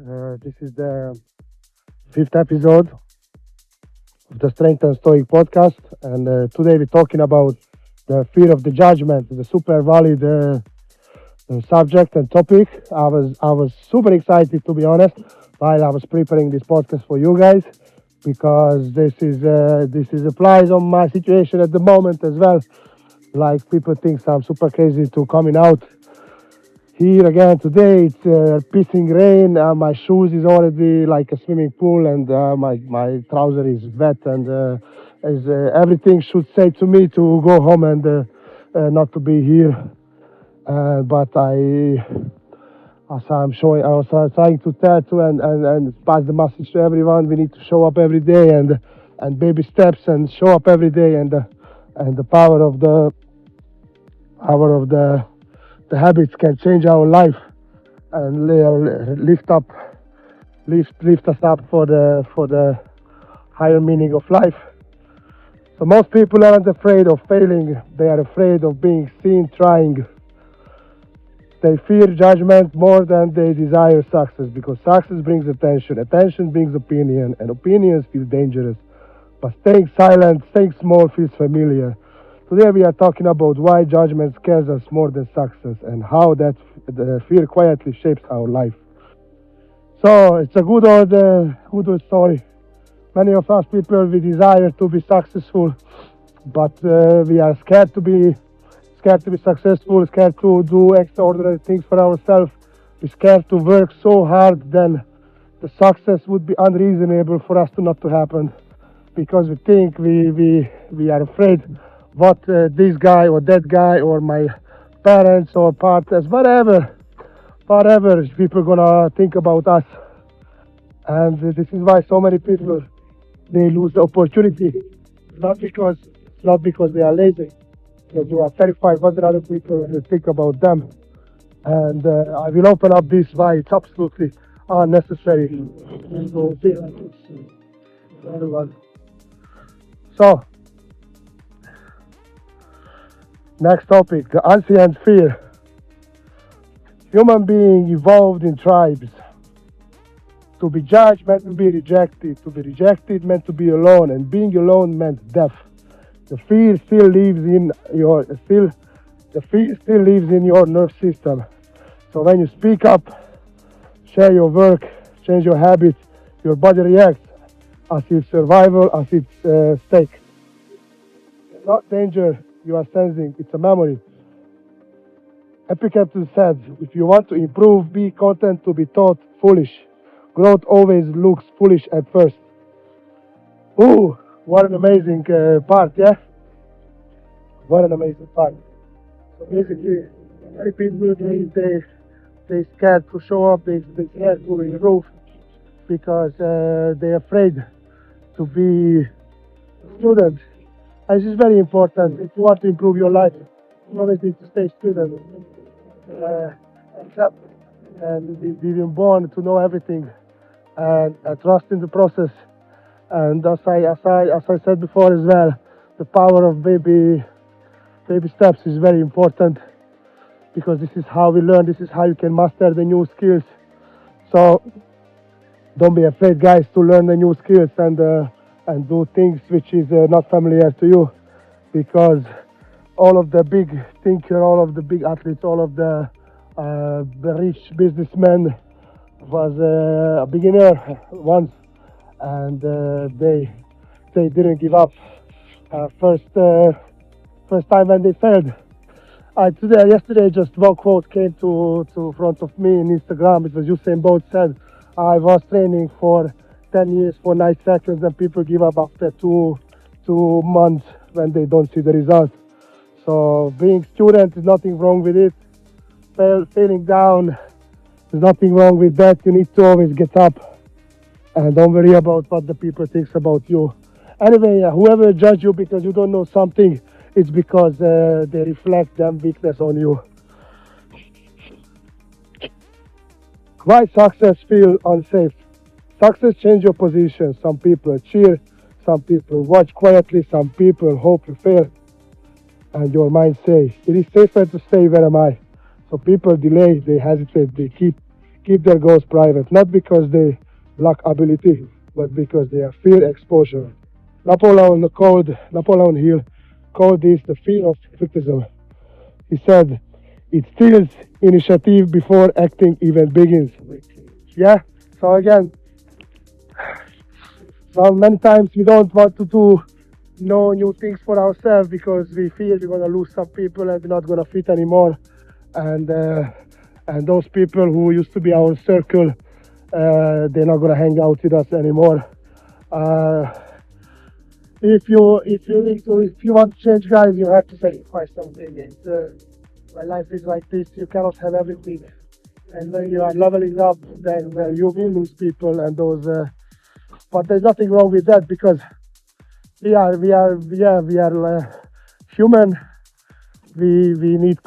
This is the fifth episode of the Strength and Stoic podcast, and today we're talking about the fear of the judgment, the super valid subject and topic. I was super excited, to be honest, while I was preparing this podcast for you guys, because this applies on my situation at the moment as well. Like, people think I'm super crazy to coming out here again today. It's pissing rain. My shoes is already like a swimming pool, and my trouser is wet, and everything should say to me to go home and not to be here. But as I was trying to tell to and pass the message to everyone. We need to show up every day and baby steps and show up every day, and the power of the habits can change our life and lift us up for the higher meaning of life. So most people aren't afraid of failing; they are afraid of being seen trying. They fear judgment more than they desire success, because success brings attention, attention brings opinion, and opinions feel dangerous. But staying silent, staying small feels familiar. Today we are talking about why judgment scares us more than success, and how that the fear quietly shapes our life. So it's a good old story. Many of us people, we desire to be successful, but we are scared to be successful, scared to do extraordinary things for ourselves. We're scared to work so hard, then the success would be unreasonable for us to not to happen, because we think we are afraid what this guy or that guy or my parents or partners, whatever people gonna think about us. And this is why so many people, they lose the opportunity, not because they are lazy, because they are terrified what the other people will think about them. And I will open up this why it's absolutely unnecessary. So, next topic, the unseen fear. Human being evolved in tribes. To be judged meant to be rejected. To be rejected meant to be alone, and being alone meant death. The fear still lives in your nerve system. So when you speak up, share your work, change your habits, your body reacts as if survival, as it's stake. It's not danger you are sensing, it's a memory. Epictetus said, if you want to improve, be content to be thought foolish. Growth always looks foolish at first. Ooh, what an amazing part, yeah? What an amazing part. So basically, many people, they scared to show up, they scared to improve, because they're afraid to be a student. And this is very important. If you want to improve your life, you always need to stay student. Accept and be being born to know everything, and trust in the process. And as I said before as well, the power of baby steps is very important, because this is how we learn. This is how you can master the new skills. So don't be afraid, guys, to learn the new skills and do things which is not familiar to you, because all of the big thinkers, all of the big athletes, all of the rich businessmen was a beginner once, and they didn't give up. First time when they failed. Yesterday, just one quote came to front of me in Instagram. It was Usain Bolt said, "I was training for 10 years for 9 seconds, and people give up after two months when they don't see the result." So being student is nothing wrong with it. Failing down, there's nothing wrong with that. You need to always get up, and don't worry about what the people think about you. Anyway, whoever judge you because you don't know something, it's because they reflect their weakness on you. Why success feel unsafe? Success change your position. Some people cheer, some people watch quietly, some people hope you fail. And your mind says, it is safer to stay, where am I? So people delay, they hesitate, they keep keep their goals private, not because they lack ability, but because they are fear exposure. Napoleon Hill called this the fear of criticism. He said, it steals initiative before acting even begins. Yeah, so again, so many times we don't want to do know new things for ourselves because we feel we're gonna lose some people and we're not gonna fit anymore. And those people who used to be our circle, they're not gonna hang out with us anymore. If you want to change, guys, you have to sacrifice something. When life is like this, you cannot have everything. And when you are leveling up, then you will lose people and those. But there's nothing wrong with that because we are human. We need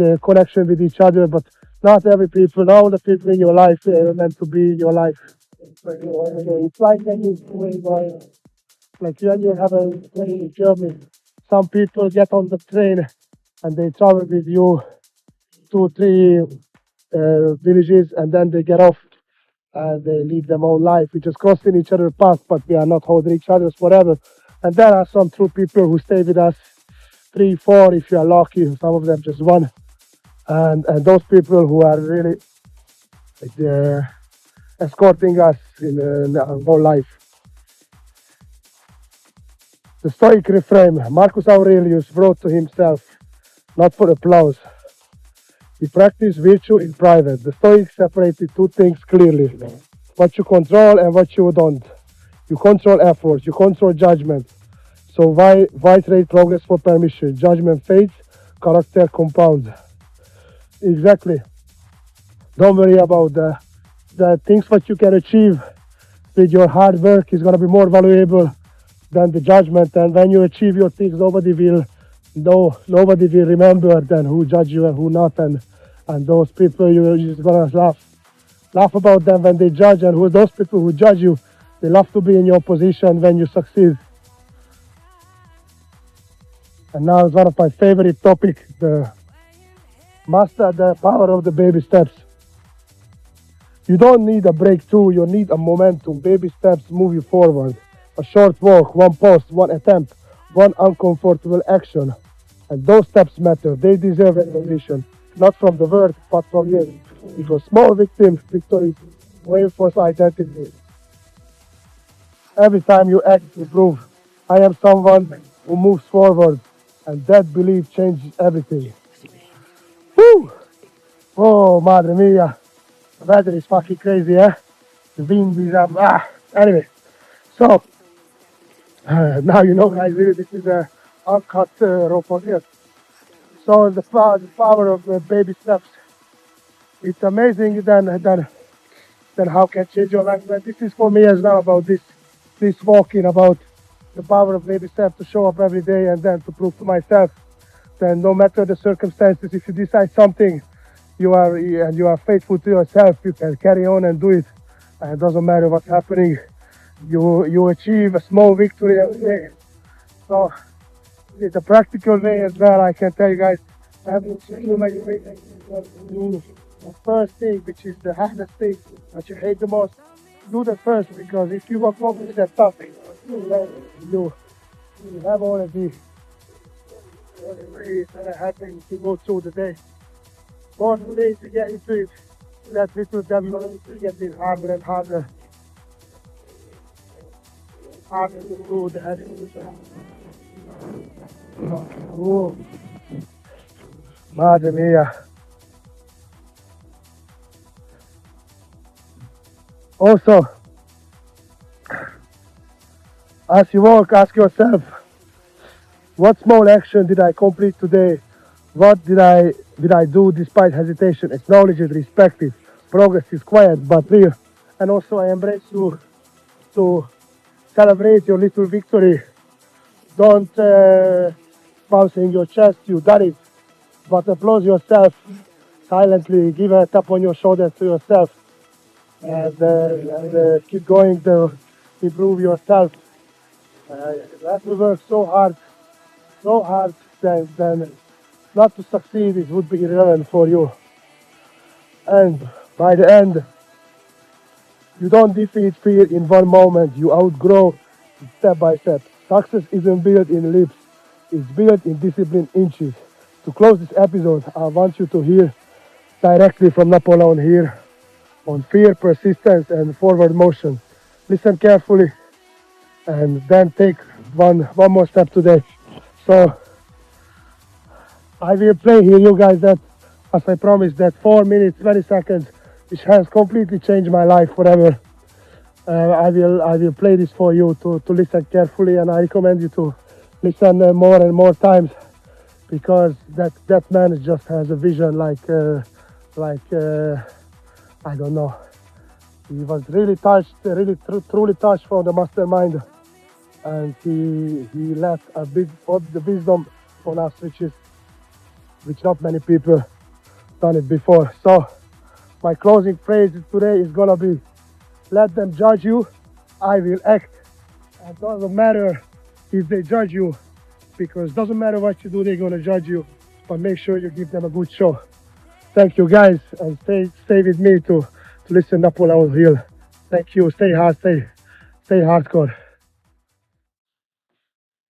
a connection with each other, but not every people. Not all the people in your life are meant to be in your life. It's like when you have a train journey. Some people get on the train and they travel with you 2-3 villages, and then they get off and they live their own life. We just crossing each other's path, but we are not holding each other's forever. And there are some true people who stay with us 3, 4, if you are lucky. Some of them just 1. And those people who are really escorting us in our whole life. The Stoic refrain, Marcus Aurelius wrote to himself, not for applause. He practiced virtue in private. The Stoics separated 2 things clearly, what you control and what you don't. You control effort, you control judgment. So why trade progress for permission? Judgment fades, character compounds. Exactly. Don't worry about the things what you can achieve with your hard work is going to be more valuable than the judgment. And when you achieve your things, nobody will remember then who judge you and who not. And those people, you're just going to laugh about them when they judge. And those people who judge you, they love to be in your position when you succeed. And now it's one of my favorite topics, master the power of the baby steps. You don't need a breakthrough, you need a momentum. Baby steps move you forward. A short walk, 1 post, 1 attempt, 1 uncomfortable action. And those steps matter. They deserve recognition. Not from the world, but from you. Because small victories reinforce identity. Every time you act, you prove, I am someone who moves forward. And that belief changes everything. Woo! Oh, madre mia. The weather is fucking crazy, eh? The wind is up. Anyway, so now you know, guys, really this is a uncut raw podcast. So the power of baby steps. It's amazing then how can change your life. But this is for me as well about this walking, about the power of baby steps, to show up every day and then to prove to myself that no matter the circumstances, if you decide something, you are faithful to yourself, you can carry on and do it. And it doesn't matter what's happening. You achieve a small victory every day. So it's a practical way as well. I can tell you guys, having too many things to do. The first thing, which is the hardest thing that you hate the most, do that first, because if you accomplish that topic, you have already happening to go through the day. More days to get into it, that little development to get it harder and harder. Harder to do that. Oh, madre mia. Also, as you walk, ask yourself, what small action did I complete today? What did I do despite hesitation? Acknowledge it, respect it. Progress is quiet but real. And also I embrace you to celebrate your little victory. Don't bounce in your chest, you got it. But applaud yourself silently. Give a tap on your shoulder to yourself. And keep going to improve yourself. You have to work so hard, then not to succeed, it would be irrelevant for you. And By the end, you don't defeat fear in one moment, you outgrow it step by step. Success isn't built in leaps, it's built in disciplined inches. To close this episode, I want you to hear directly from Napoleon Hill on fear, persistence, and forward motion. Listen carefully and then take one more step today. So I will play here, you guys, that as I promised, that 4 minutes 20 seconds, which has completely changed my life forever. I will play this for you to listen carefully, and I recommend you to listen more and more times, because that man just has a vision like I don't know. He was really touched, really truly touched from the mastermind, and he left a big the wisdom on us, which not many people done it before. So my closing phrase today is gonna be: let them judge you, I will act. It doesn't matter if they judge you, because it doesn't matter what you do, they're gonna judge you. But make sure you give them a good show. Thank you, guys, and stay with me to listen to Napoleon Hill. Thank you. Stay hard, stay hardcore.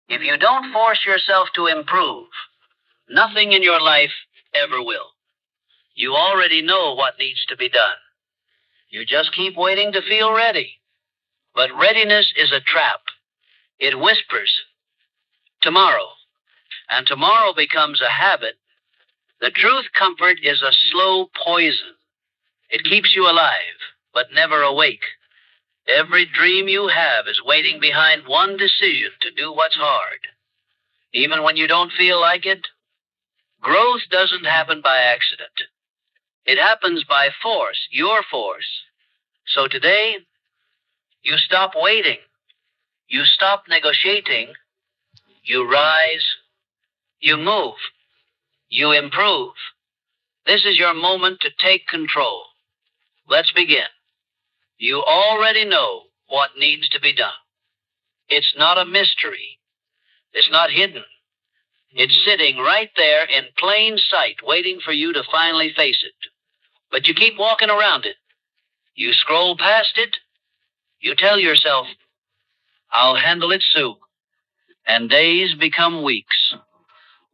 If you don't force yourself to improve, nothing in your life ever will. You already know what needs to be done. You just keep waiting to feel ready. But readiness is a trap. It whispers, tomorrow. And tomorrow becomes a habit. The truth comfort is a slow poison. It keeps you alive, but never awake. Every dream you have is waiting behind one decision to do what's hard. Even when you don't feel like it, growth doesn't happen by accident. It happens by force, your force. So today, you stop waiting. You stop negotiating. You rise. You move. You improve. This is your moment to take control. Let's begin. You already know what needs to be done. It's not a mystery. It's not hidden. It's sitting right there in plain sight, waiting for you to finally face it. But you keep walking around it. You scroll past it. You tell yourself, I'll handle it soon. And days become weeks.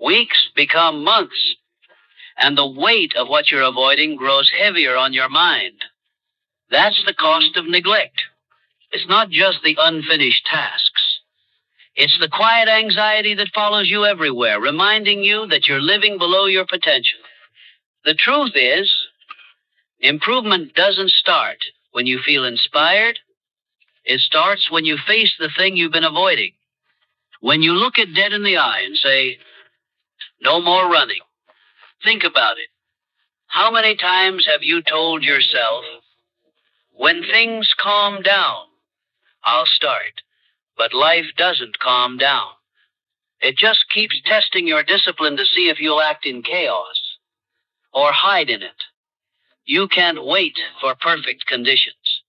Weeks become months. And the weight of what you're avoiding grows heavier on your mind. That's the cost of neglect. It's not just the unfinished tasks. It's the quiet anxiety that follows you everywhere, reminding you that you're living below your potential. The truth is, improvement doesn't start when you feel inspired. It starts when you face the thing you've been avoiding. When you look it dead in the eye and say, no more running. Think about it. How many times have you told yourself, when things calm down, I'll start. But life doesn't calm down. It just keeps testing your discipline to see if you'll act in chaos or hide in it. You can't wait for perfect conditions.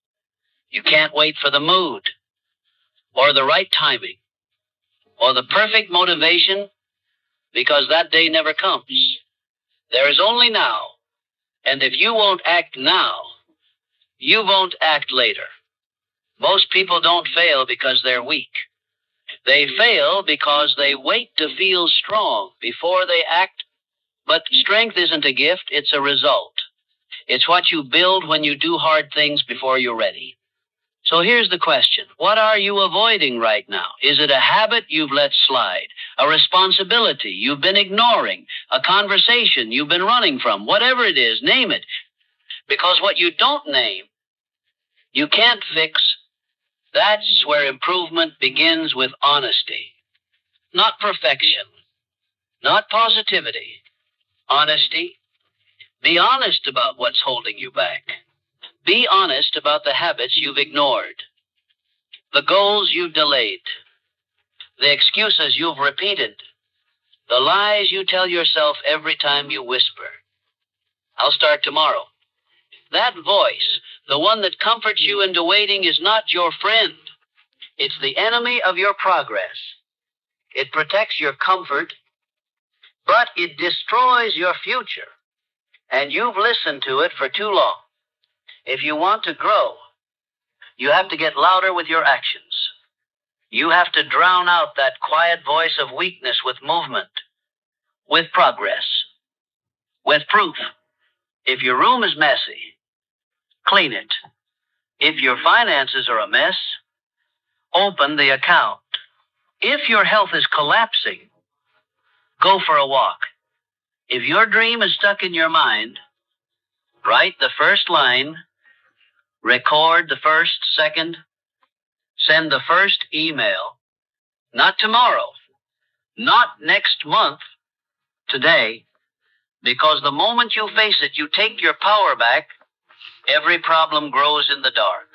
You can't wait for the mood or the right timing or the perfect motivation, because that day never comes. There is only now. And if you won't act now, you won't act later. Most people don't fail because they're weak. They fail because they wait to feel strong before they act. But strength isn't a gift, it's a result. It's what you build when you do hard things before you're ready. So here's the question. What are you avoiding right now? Is it a habit you've let slide? A responsibility you've been ignoring? A conversation you've been running from? Whatever it is, name it. Because what you don't name, you can't fix. That's where improvement begins, with honesty. Not perfection. Not positivity. Honesty. Be honest about what's holding you back. Be honest about the habits you've ignored, the goals you've delayed, the excuses you've repeated, the lies you tell yourself every time you whisper, I'll start tomorrow. That voice, the one that comforts you into waiting, is not your friend. It's the enemy of your progress. It protects your comfort, but it destroys your future. And you've listened to it for too long. If you want to grow, you have to get louder with your actions. You have to drown out that quiet voice of weakness with movement, with progress, with proof. If your room is messy, clean it. If your finances are a mess, open the account. If your health is collapsing, go for a walk. If your dream is stuck in your mind, write the first line, record the first second, send the first email. Not tomorrow, not next month, today, because the moment you face it, you take your power back, every problem grows in the dark.